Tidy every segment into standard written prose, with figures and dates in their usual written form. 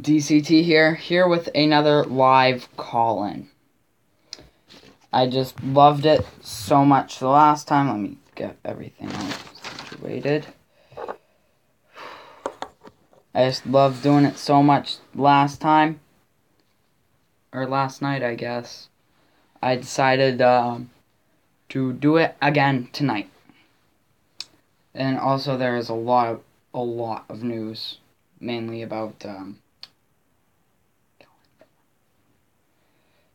DCT here with another live call-in. I just loved it so much the last time. Let me get everything situated. I just loved doing it so much last time. Or last night, I guess. I decided to do it again tonight. And also there is a lot of news, mainly about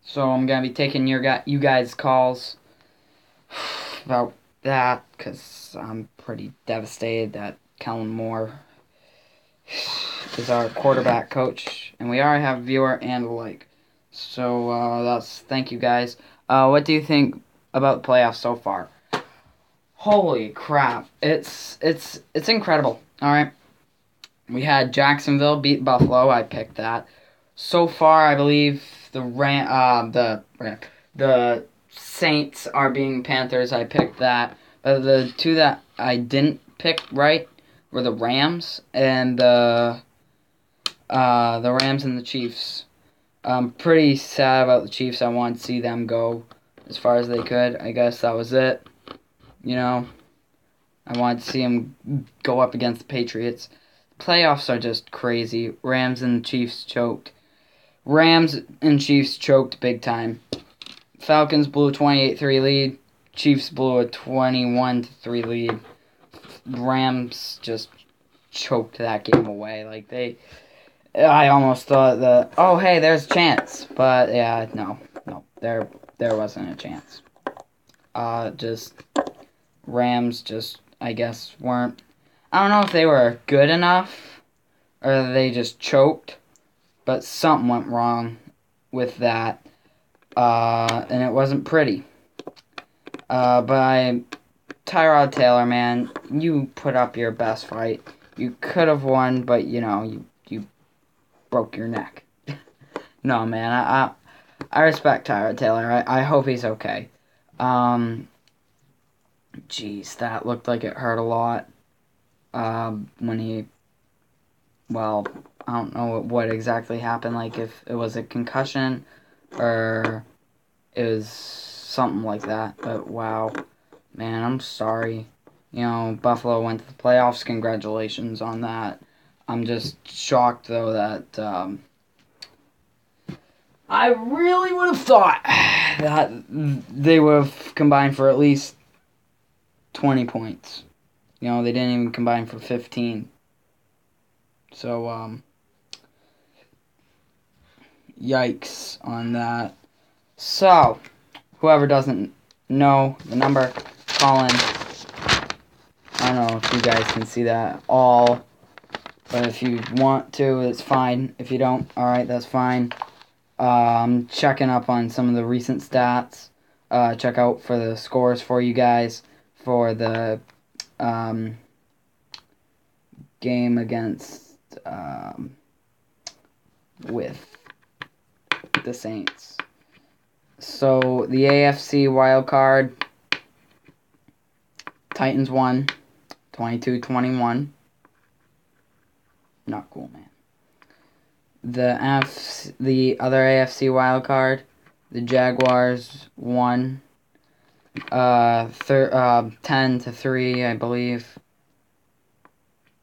so I'm gonna be taking you guys' calls about that, because I'm pretty devastated that Kellen Moore is our quarterback coach, and we already have a viewer and a like. So thank you guys. What do you think about the playoffs so far? Holy crap! It's incredible. All right, we had Jacksonville beat Buffalo. I picked that. So far, I believe the Saints are being Panthers. I picked that. But the two that I didn't pick right were the Rams and the Rams and the Chiefs. I'm pretty sad about the Chiefs. I wanted to see them go as far as they could. I guess that was it. You know, I wanted to see them go up against the Patriots. Playoffs are just crazy. Rams and the Chiefs choked. Rams and Chiefs choked big time. Falcons blew a 28-3 lead. Chiefs blew a 21-3 lead. Rams just choked that game away. I almost thought that, oh, hey, there's a chance. But, yeah, no, there wasn't a chance. Rams I guess, weren't, I don't know if they were good enough or they just choked, but something went wrong with that, and it wasn't pretty. But Tyrod Taylor, man, you put up your best fight. You could have won, but, you broke your neck. No, man, I respect Tyrod Taylor. I hope he's okay. Jeez, that looked like it hurt a lot. When he, well, I don't know what exactly happened, like if it was a concussion or it was something like that, but wow, man, I'm sorry. Buffalo went to the playoffs, congratulations on that. I'm just shocked, though, that I really would have thought that they would have combined for at least 20 points. They didn't even combine for 15. So, yikes on that. So, whoever doesn't know the number, call in. I don't know if you guys can see that at all, but if you want to, it's fine. If you don't, alright, that's fine. I'm checking up on some of the recent stats. Check out for the scores for you guys for the game against with the Saints. So the AFC wild card, Titans won 22-21. Not cool, man. The other AFC wild card, the Jaguars won 10-3, I believe.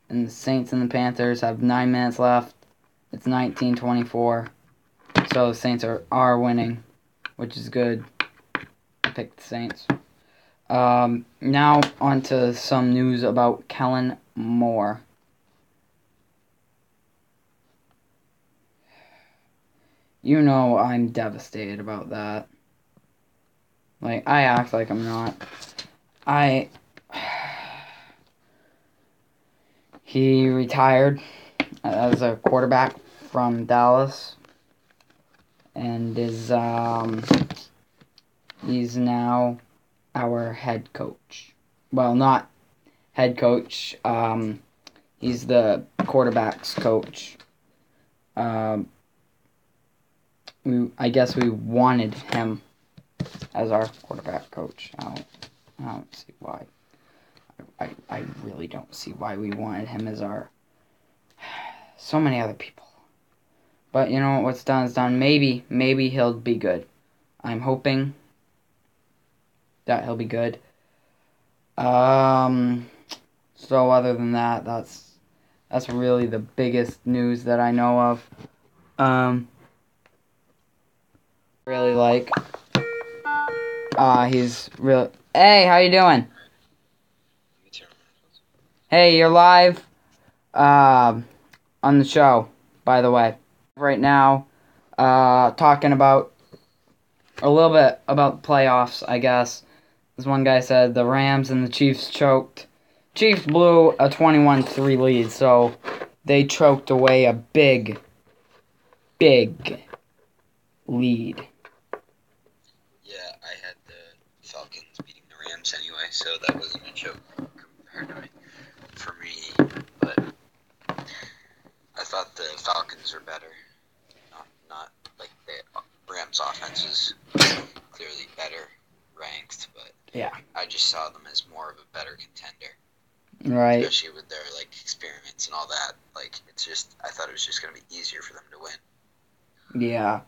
And the Saints and the Panthers have 9 minutes left. It's 19-24. So the Saints are winning, which is good. I picked the Saints. Now on to some news about Kellen Moore. I'm devastated about that. I act like I'm not. He retired as a quarterback from Dallas, and he's now our head coach. Well, not head coach. He's the quarterback's coach. I guess we wanted him as our quarterback coach. I don't see why. I really don't see why we wanted him as our... So many other people But you know what's done is done. Maybe he'll be good. I'm hoping that he'll be good. So other than that, that's really the biggest news that I know of. Really like. He's real. Hey, how you doing? Hey, you're live. On the show, by the way. Right now, talking about a little bit about playoffs, I guess. This one guy said the Rams and the Chiefs choked. Chiefs blew a 21-3 lead, so they choked away a big lead. Yeah, I had the Falcons beating the Rams anyway, so that wasn't a choke for me. But I thought the Falcons were better. Not like the Rams' offense is clearly better ranked, but yeah, I just saw them as more of a better contender. Right. Especially with their experiments and all that. I thought it was just gonna be easier for them to win. Yeah.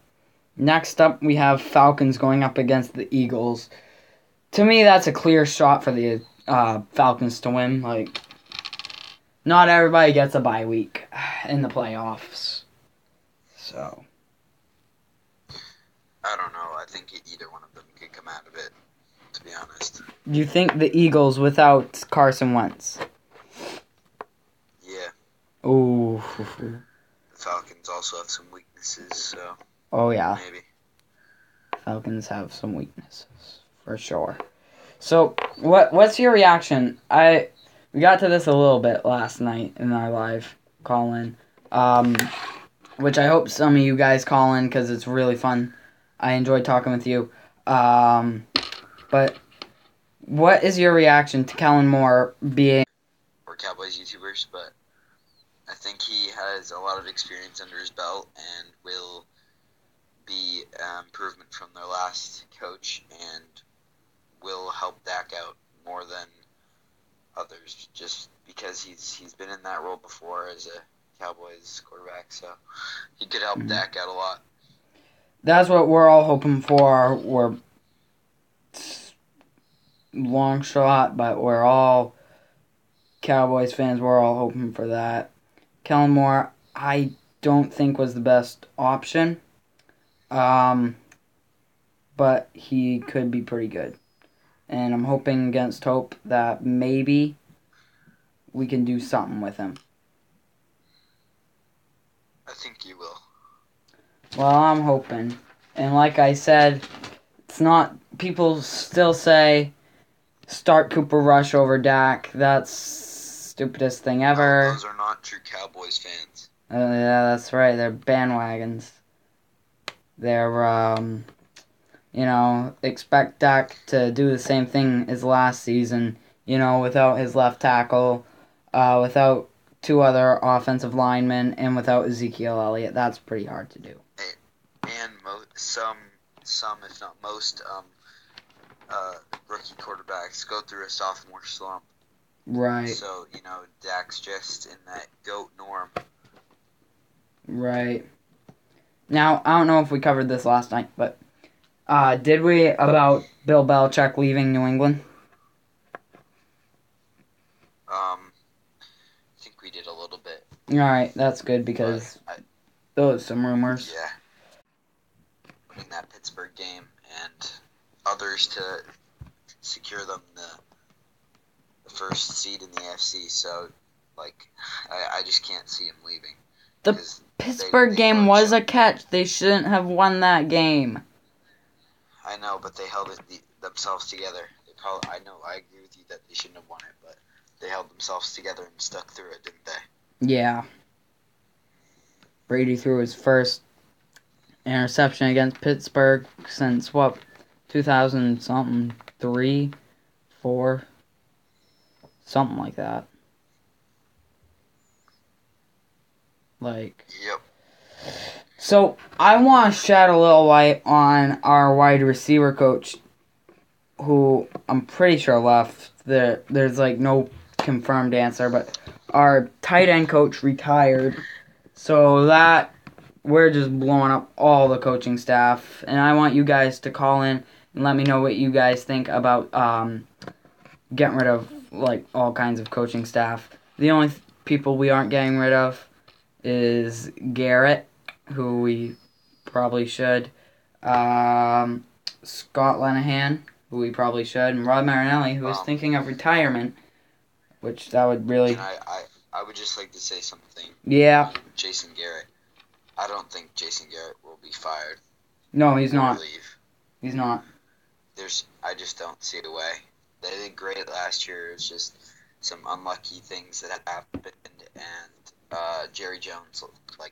Next up, we have Falcons going up against the Eagles. To me, that's a clear shot for the Falcons to win. Not everybody gets a bye week in the playoffs. So. I don't know. I think either one of them could come out of it, to be honest. Do you think the Eagles without Carson Wentz? Yeah. Ooh. The Falcons also have some weaknesses, so. Oh, yeah. Maybe. Falcons have some weaknesses, for sure. So, what's your reaction? We got to this a little bit last night in our live call-in, which I hope some of you guys call in because it's really fun. I enjoyed talking with you. But what is your reaction to Kellen Moore being... We're Cowboys YouTubers, but I think he has a lot of experience under his belt and will be improvement from their last coach and will help Dak out more than others just because he's been in that role before as a Cowboys quarterback, so he could help Dak out a lot. That's what we're all hoping for. We're long shot, but we're all Cowboys fans. We're all hoping for that. Kellen Moore, I don't think was the best option. But he could be pretty good. And I'm hoping against hope that maybe we can do something with him. I think you will. Well, I'm hoping. And like I said, it's not... People still say start Cooper Rush over Dak. That's stupidest thing ever. No, those are not true Cowboys fans. Yeah, that's right. They're bandwagons. They're, expect Dak to do the same thing as last season, without his left tackle, without two other offensive linemen, and without Ezekiel Elliott. That's pretty hard to do. And some, if not most, rookie quarterbacks go through a sophomore slump. Right. So, Dak's just in that GOAT norm. Right. Now, I don't know if we covered this last night, but did we about Bill Belichick leaving New England? I think we did a little bit. Alright, that's good because those some rumors. Yeah. Winning that Pittsburgh game and others to secure them the first seed in the AFC, so I just can't see him leaving. The Pittsburgh game was a catch. They shouldn't have won that game. I know, but they held themselves together. I agree with you that they shouldn't have won it, but they held themselves together and stuck through it, didn't they? Yeah. Brady threw his first interception against Pittsburgh since 2000-something, 3, 4, something like that. Yep. So, I want to shed a little light on our wide receiver coach, who I'm pretty sure left. There's no confirmed answer, but our tight end coach retired. So that we're just blowing up all the coaching staff, and I want you guys to call in and let me know what you guys think about getting rid of like all kinds of coaching staff. The only people we aren't getting rid of is Garrett, who we probably should. Scott Lenahan, who we probably should, and Rod Marinelli, who is thinking of retirement, which that would really. And I would just like to say something. Yeah. Jason Garrett. I don't think Jason Garrett will be fired. No, he's or not. Leave. He's not. I just don't see a way. They did great last year. It's just some unlucky things that happened, and Jerry Jones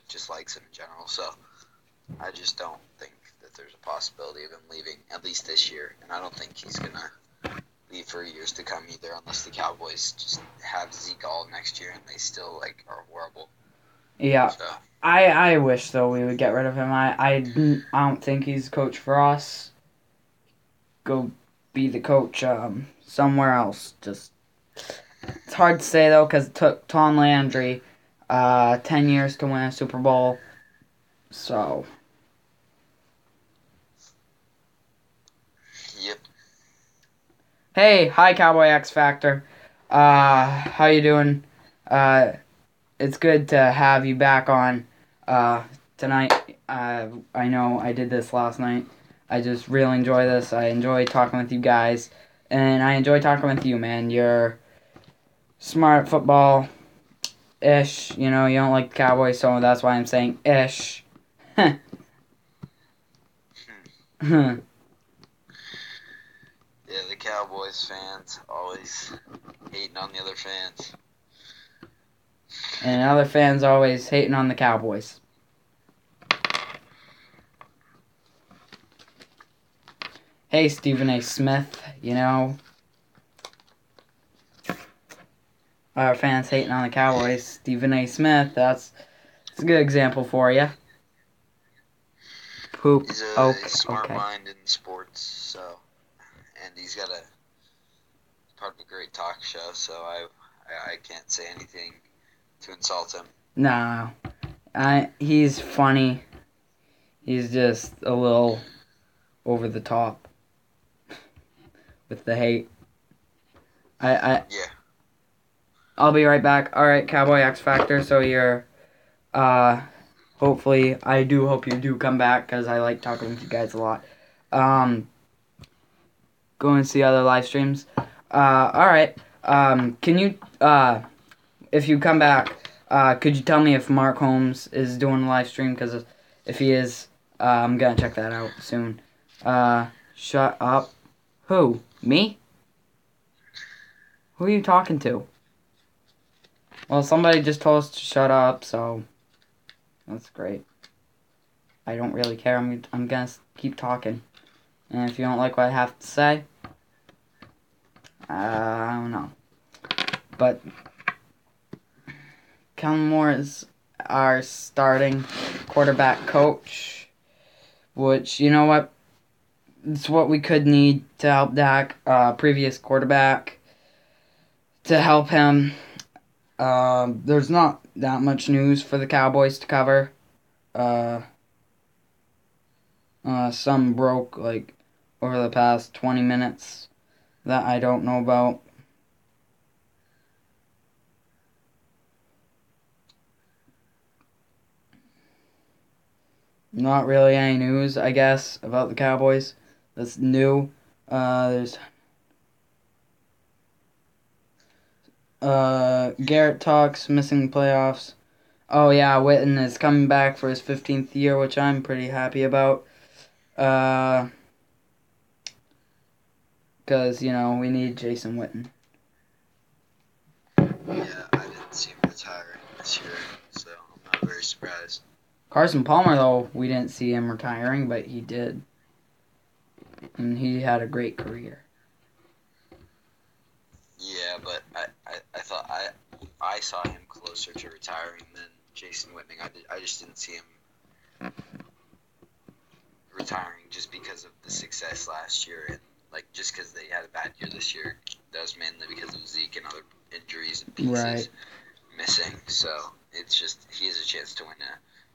just likes him in general. So I just don't think that there's a possibility of him leaving, at least this year. And I don't think he's gonna leave for years to come either, unless the Cowboys just have Zeke all next year and they still are horrible. Yeah. So. I wish though we would get rid of him. I don't think he's coach for us. Go be the coach somewhere else. Just it's hard to say though because it took Tom Landry 10 years to win a Super Bowl. So. Yep. Hey, hi Cowboy X Factor. How you doing? It's good to have you back on tonight. I know I did this last night. I just really enjoy this. I enjoy talking with you guys. And I enjoy talking with you, man. You're smart at football-ish. You know, you don't like the Cowboys, so that's why I'm saying ish. Yeah, the Cowboys fans always hating on the other fans. And other fans always hating on the Cowboys. Hey, Stephen A. Smith, you know. Our fans hating on the Cowboys. Stephen A. Smith, that's a good example for you. Poop. He's a smart mind in sports, so, and he's got part of a great talk show, so I can't say anything to insult him. No, he's funny. He's just a little over the top with the hate. Yeah. I'll be right back. All right, Cowboy X Factor. So you're, hopefully, I do hope you do come back because I like talking with you guys a lot. Go and see other live streams. All right. Can you, if you come back, could you tell me if Mark Holmes is doing a live stream? Because if he is, I'm gonna check that out soon. Shut up. Who? Me? Who are you talking to? Well, somebody just told us to shut up, so that's great. I don't really care. I'm gonna keep talking. And if you don't like what I have to say, I don't know. But Kellen Moore is our starting quarterback coach, which, you know what? It's what we could need to help Dak, previous quarterback, to help him. There's not that much news for the Cowboys to cover. Some broke, over the past 20 minutes that I don't know about. Not really any news, I guess, about the Cowboys that's new. There's Garrett talks missing playoffs. Oh yeah, Witten is coming back for his 15th year, which I'm pretty happy about. Because, we need Jason Witten. Yeah, I didn't see him retiring this year, so I'm not very surprised. Carson Palmer, though, we didn't see him retiring, but he did. And he had a great career. Yeah, but I thought I saw him closer to retiring than Jason Witten. I just didn't see him retiring just because of the success last year, and just because they had a bad year this year. That was mainly because of Zeke and other injuries and pieces missing. So it's just he has a chance to win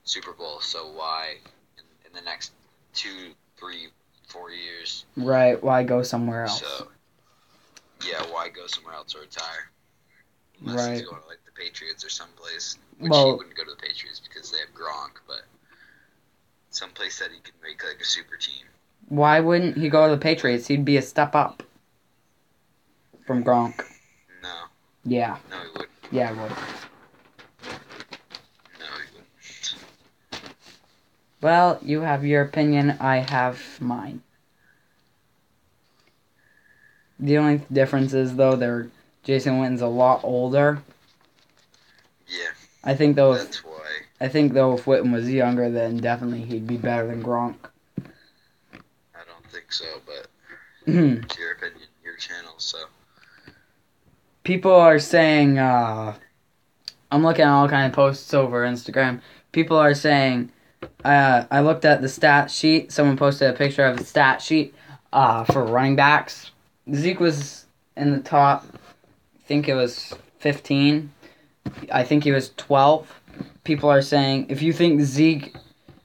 Super Bowl. So why in the next 2, 3, 4 years? Right. Why go somewhere else? So yeah, why go somewhere else or retire? Unless he's Right. going to like the Patriots or someplace, which he Well, wouldn't go to the Patriots because they have Gronk, but someplace that he can make like a super team. why wouldn't he go to the Patriots? He'd be a step up from Gronk. No, Yeah. no, he wouldn't. Yeah, I would. No, he wouldn't. Well, you have your opinion. I have mine. The only difference is, though, Jason Witten's a lot older. Yeah, I think though that's why. if Witten was younger, then definitely he'd be better than Gronk. I don't think so, but Mhm. it's your opinion, your channel, so. People are saying, I'm looking at all kind of posts over Instagram. People are saying, I looked at the stat sheet. Someone posted a picture of the stat sheet for running backs. Zeke was in the top, I think it was 15. I think he was 12. People are saying, if you think Zeke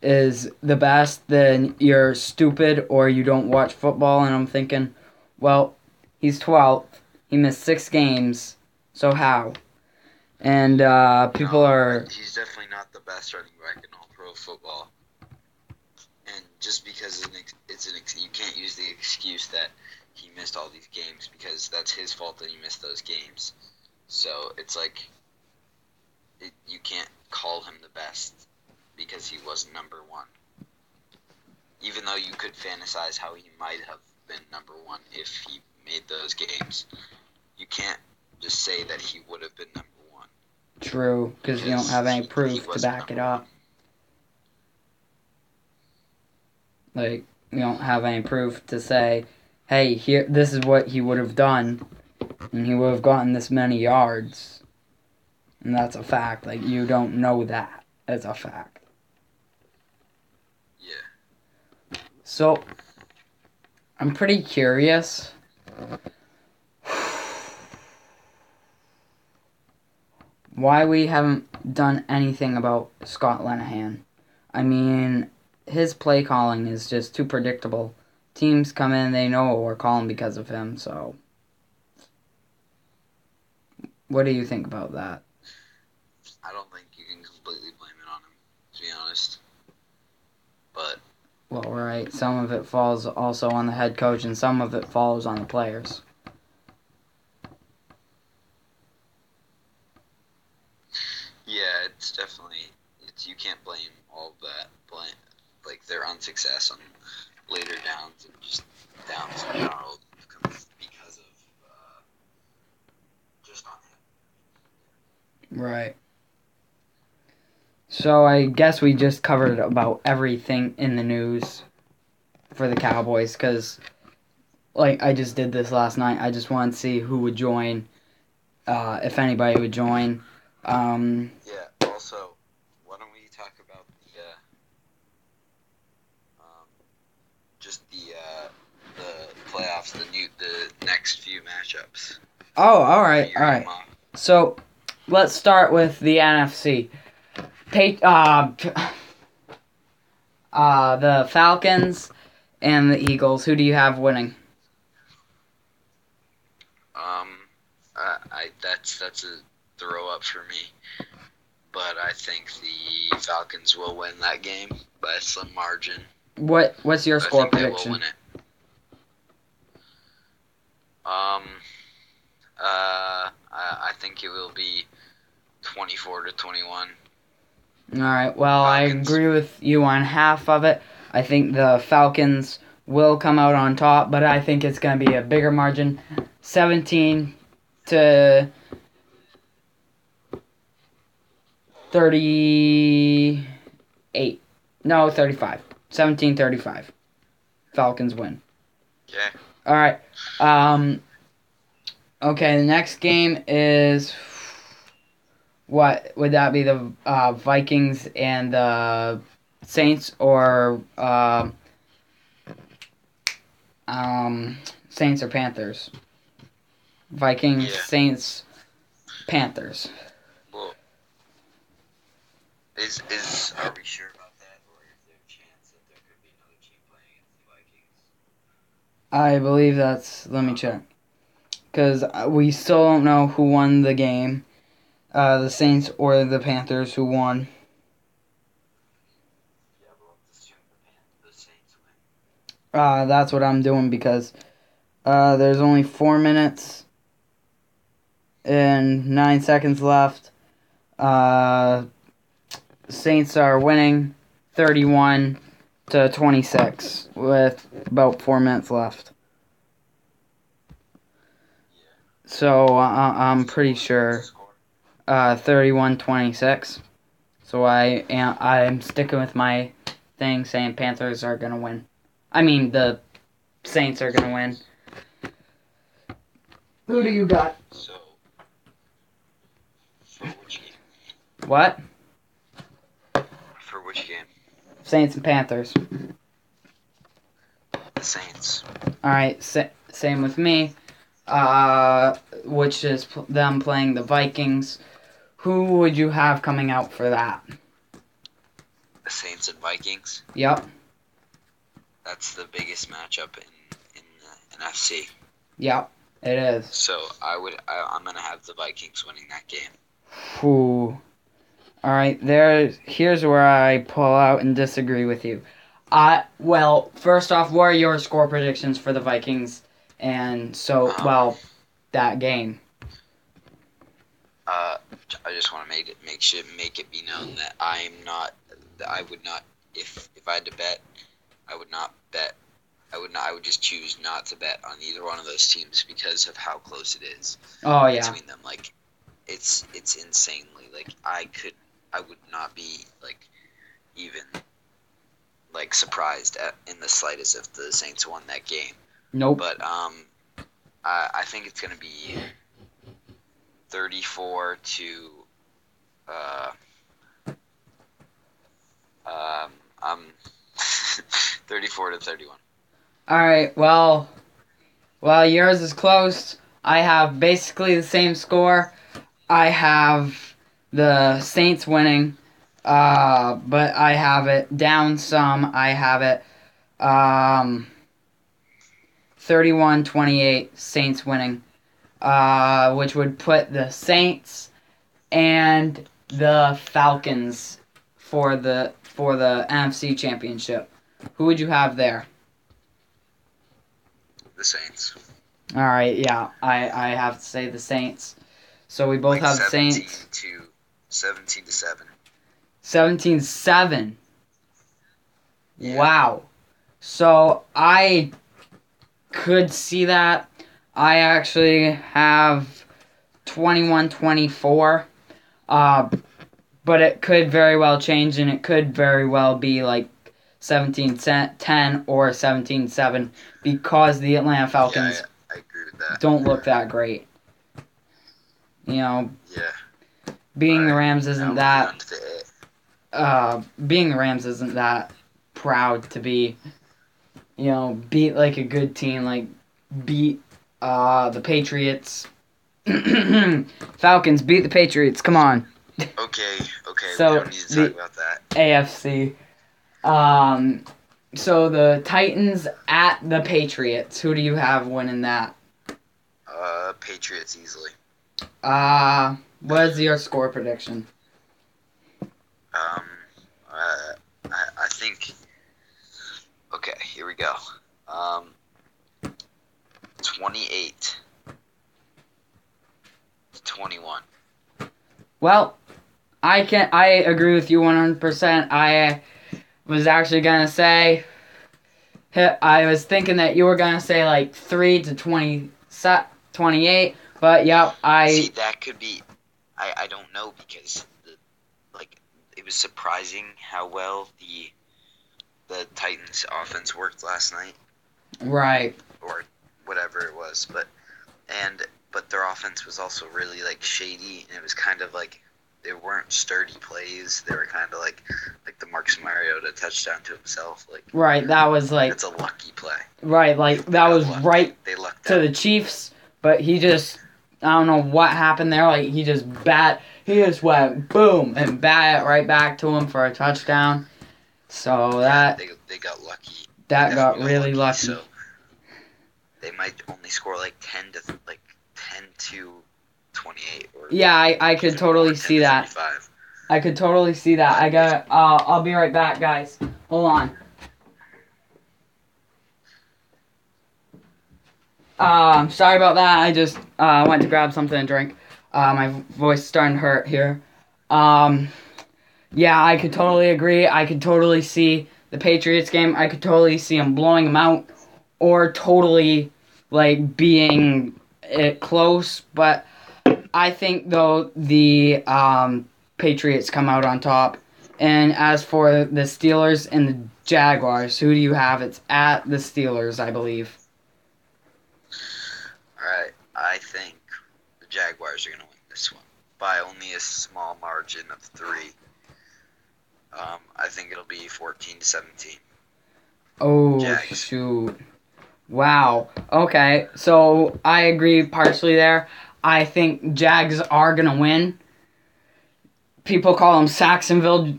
is the best, then you're stupid or you don't watch football. And I'm thinking, well, he's 12th. He missed 6 games. So how? And people are... He's definitely not the best running back in all pro football. And just because you can't use the excuse that he missed all these games because that's his fault that he missed those games. So it's like you can't call him the best because he wasn't number one. Even though you could fantasize how he might have been number one if he made those games, you can't just say that he would have been number one. True, because you don't have any proof to back it up. Like, you don't have any proof to say, hey, here, this is what he would have done, and he would have gotten this many yards. And that's a fact. Like, you don't know that as a fact. Yeah. So, I'm pretty curious. Why we haven't done anything about Scott Linehan. I mean, his play calling is just too predictable. Teams come in, they know what we're calling because of him, so... What do you think about that? I don't think you can completely blame it on him, to be honest. But... Well, right. Some of it falls also on the head coach, and some of it falls on the players. Yeah, it's definitely... you can't blame all of that. Like, their unsuccess on later downs and just downs in general because of just on him. Right. So I guess we just covered about everything in the news for the Cowboys, because, like, I just did this last night. I just wanted to see who would join, if anybody would join. Yeah, also, why don't we talk about the playoffs, the next few matchups. Oh, alright. So, let's start with the NFC. The Falcons and the Eagles. Who do you have winning? That's a throw up for me. But I think the Falcons will win that game by a slim margin. What's your score prediction? They will win it. I think it will be 24-21. Alright, well, Falcons. I agree with you on half of it. I think the Falcons will come out on top, but I think it's going to be a bigger margin. 17 to 38. No, 35. 17-35. Falcons win. Okay. Alright. Okay, the next game is... What would that be? The Vikings and the Saints, or Saints or Panthers? Vikings, Yeah. Saints, Panthers. Well, Are we sure about that, or is there a chance that there could be another team playing against the Vikings? I believe that's. Let me check. Because we still don't know who won the game. The Saints or the Panthers who won. Yeah, well, let's assume the Saints win. That's what I'm doing because there's only 4 minutes and 9 seconds left. Saints are winning 31-26 with about 4 minutes left. Yeah. So I'm pretty sure Score. 31-26. So I'm sticking with my thing saying Panthers are gonna win. I mean the Saints are gonna win. Who do you got? So, for which game? What? For which game? Saints and Panthers. The Saints. Alright, same with me. Which is them playing the Vikings. Who would you have coming out for that? The Saints and Vikings. Yep. That's the biggest matchup in the NFC. Yep, it is. So I'm gonna have the Vikings winning that game. Whew. Alright, here's where I pull out and disagree with you. Well, first off, what are your score predictions for the Vikings? And so, that game. I just want to make it be known that I would not, if I had to bet, I would just choose not to bet on either one of those teams because of how close it is between them. Like, it's insanely, like, I would not be, like, even, like, surprised in the slightest if the Saints won that game. Nope. But, I think it's going to be 34 to 34 to 31. Alright, well, yours is close. I have basically the same score. I have the Saints winning, but I have it down some. I have it 31-28 Saints winning, which would put the Saints and the Falcons for the NFC Championship. Who would you have there? The Saints. All right, yeah, I have to say the Saints. So we both have Saints. 17 to 7. 17-7. Yeah. Wow. So I could see that. I actually have 21-24. But it could very well change, and it could very well be like 17-10 or 17-7 because the Atlanta Falcons I agree with that. don't look that great. You know, being the Rams isn't that. Being the Rams isn't that proud to be. You know, beat like a good team, like beat the Patriots. Falcons beat the Patriots. Come on. Okay. So, we don't need to talk about that. AFC. So the Titans at the Patriots. Who do you have winning that? Patriots easily. What is your score prediction? I think. Okay, here we go. 28 to 21. Well, I agree with you 100%. I was actually gonna say, I was thinking that you were gonna say like 3 to 28, but yep, See, that could be. I don't know because it was surprising how well the Titans offense worked last night. Right. Or whatever it was, but their offense was also really like shady, and it was kind of like they weren't sturdy plays. They were kind of like the Marcus Mariota touchdown to himself. Like, right, that was like it's a lucky play. Right, like that was lucky. right They lucked to out. the Chiefs, but he just, I don't know what happened there. Like he just he just went boom and bat it right back to him for a touchdown. So that they got lucky. That got really lucky. So they might only score like 10 to 28. Or yeah, I could totally see that. I could totally see that. I'll be right back, guys. Hold on. Sorry about that. I just went to grab something to drink. My voice is starting to hurt here. Yeah, I could totally agree. I could totally see the Patriots game. I could totally see them blowing them out, or totally being it close. But I think though the Patriots come out on top. And as for the Steelers and the Jaguars, who do you have? It's at the Steelers, I believe. Alright, I think the Jaguars are going to win this one by only a small margin of 3. I think it'll be 14-17. Oh, Jags. Shoot. Wow. Okay, so I agree partially there. I think Jags are going to win. People call them Saxonville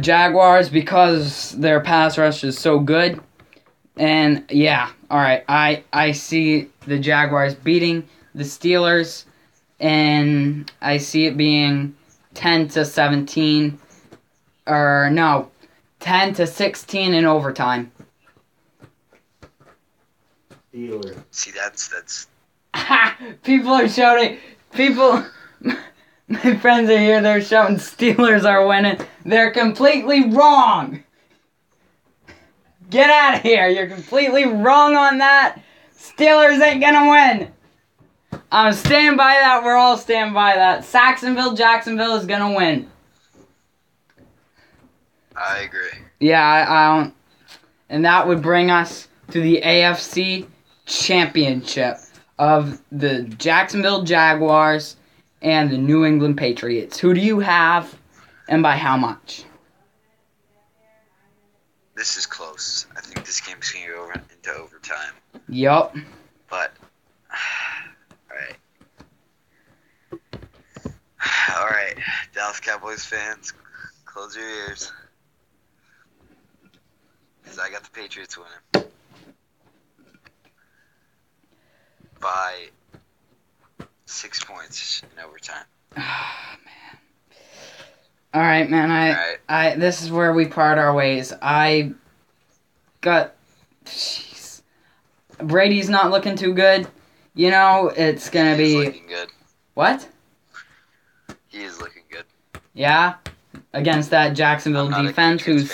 Jaguars because their pass rush is so good. And, yeah, alright, I see the Jaguars beating the Steelers, and I see it being 10-17, or no, 10-16 in overtime. Steelers. See, that's... People are shouting, my friends are here, they're shouting Steelers are winning. They're completely wrong! Get out of here! You're completely wrong on that! Steelers ain't gonna win! I'm staying by that, we're all staying by that. Jacksonville is gonna win. I agree. Yeah, I don't... And that would bring us to the AFC Championship of the Jacksonville Jaguars and the New England Patriots. Who do you have, and by how much? This is close. I think this game's going to go into overtime. Yup. But, alright, Dallas Cowboys fans, close your ears. Because I got the Patriots winning. By 6 points in overtime. Ah, man. Alright, man, I this is where we part our ways. Jeez. Brady's not looking too good. You know, it's gonna be... He's looking good. What? He is looking good. Yeah? Against that Jacksonville defense who's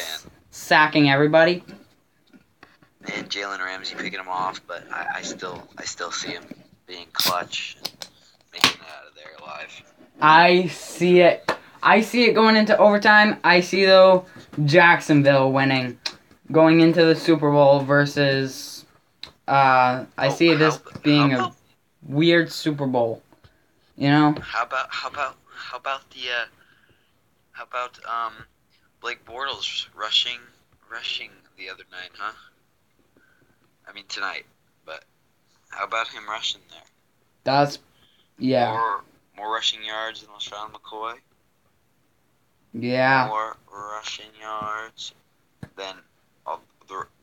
sacking everybody. And Jalen Ramsey picking him off, but I still see him being clutch and making it out of there alive. I see it going into overtime. I see, though, Jacksonville winning. Going into the Super Bowl versus... I see this being a weird Super Bowl. You know? How about Blake Bortles rushing the other night, huh? I mean tonight, but how about him rushing there? That's, yeah. More rushing yards than LaShawn McCoy. Yeah. More rushing yards than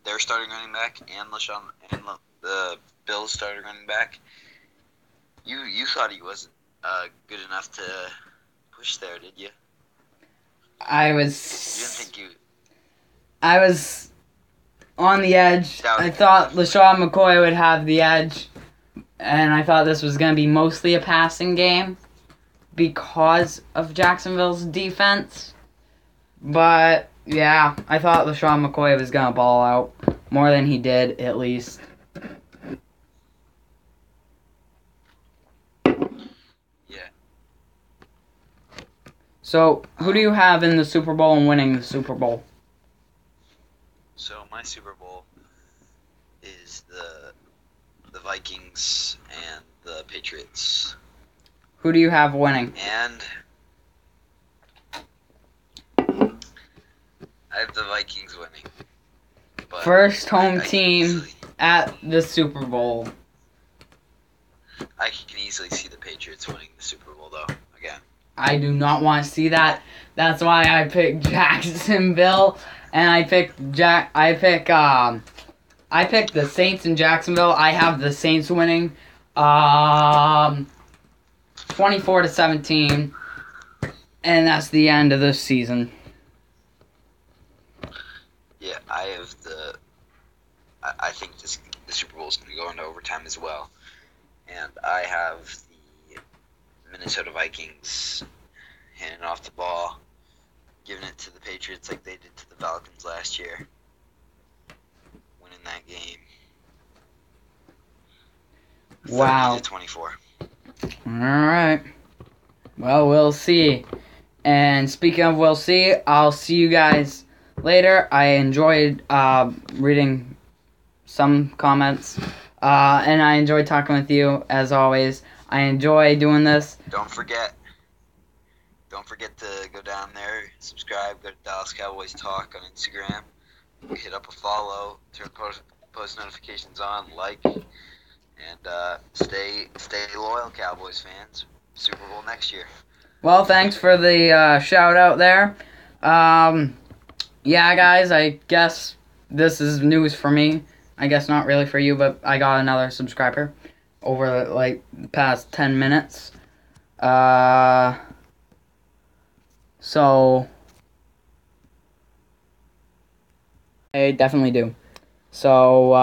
their starting running back and the Bills starting running back. You thought he wasn't good enough to push there, did you? I You was... didn't think you... I was on the edge. I thought LaShawn McCoy would have the edge. And I thought this was going to be mostly a passing game because of Jacksonville's defense. But, yeah, I thought LaShawn McCoy was going to ball out more than he did, at least. Yeah. So, who do you have in the Super Bowl and winning the Super Bowl? So, my Super Bowl is the Vikings and the Patriots. Who do you have winning? And I have the Vikings winning. But First home team at the Super Bowl. I can easily see the Patriots winning the Super Bowl, though, again. I do not want to see that. That's why I picked Jacksonville, and I picked the Saints in Jacksonville. I have the Saints winning, 24-17, and that's the end of this season. Yeah, I think the Super Bowl is going to go into overtime as well, and I have the Minnesota Vikings handing off the ball, giving it to the Patriots like they did to the Falcons last year, winning that game. Wow. 30-24. All right. Well, we'll see. And speaking of we'll see, I'll see you guys later. I enjoyed reading some comments, and I enjoyed talking with you as always. I enjoy doing this. Don't forget to go down there, subscribe, go to Dallas Cowboys Talk on Instagram, hit up a follow, turn post notifications on, like, and stay loyal, Cowboys fans. Super Bowl next year. Well, thanks for the shout out there. Yeah, guys, I guess this is news for me. I guess not really for you, but I got another subscriber over like the past 10 minutes. So I definitely do. So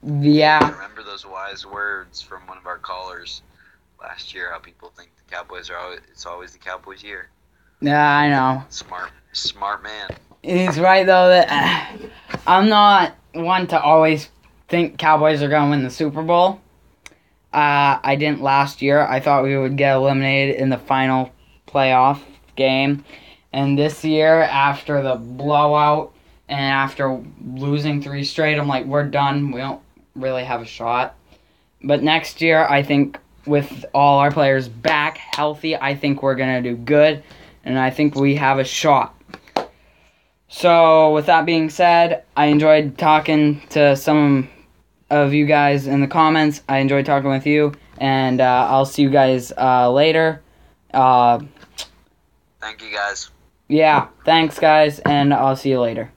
yeah. I remember those wise words from one of our callers last year. How people think the Cowboys it's always the Cowboys' year. Yeah, I know. Smart man. He's right though that I'm not one to always think Cowboys are gonna win the Super Bowl. I didn't last year. I thought we would get eliminated in the final playoff game. And this year, after the blowout and after losing 3 straight, I'm like, we're done. We don't really have a shot. But next year, I think with all our players back healthy, I think we're going to do good. And I think we have a shot. So, with that being said, I enjoyed talking to some of you guys in the comments. I enjoyed talking with you. And I'll see you guys later. Thank you, guys. Yeah, thanks, guys. And I'll see you later.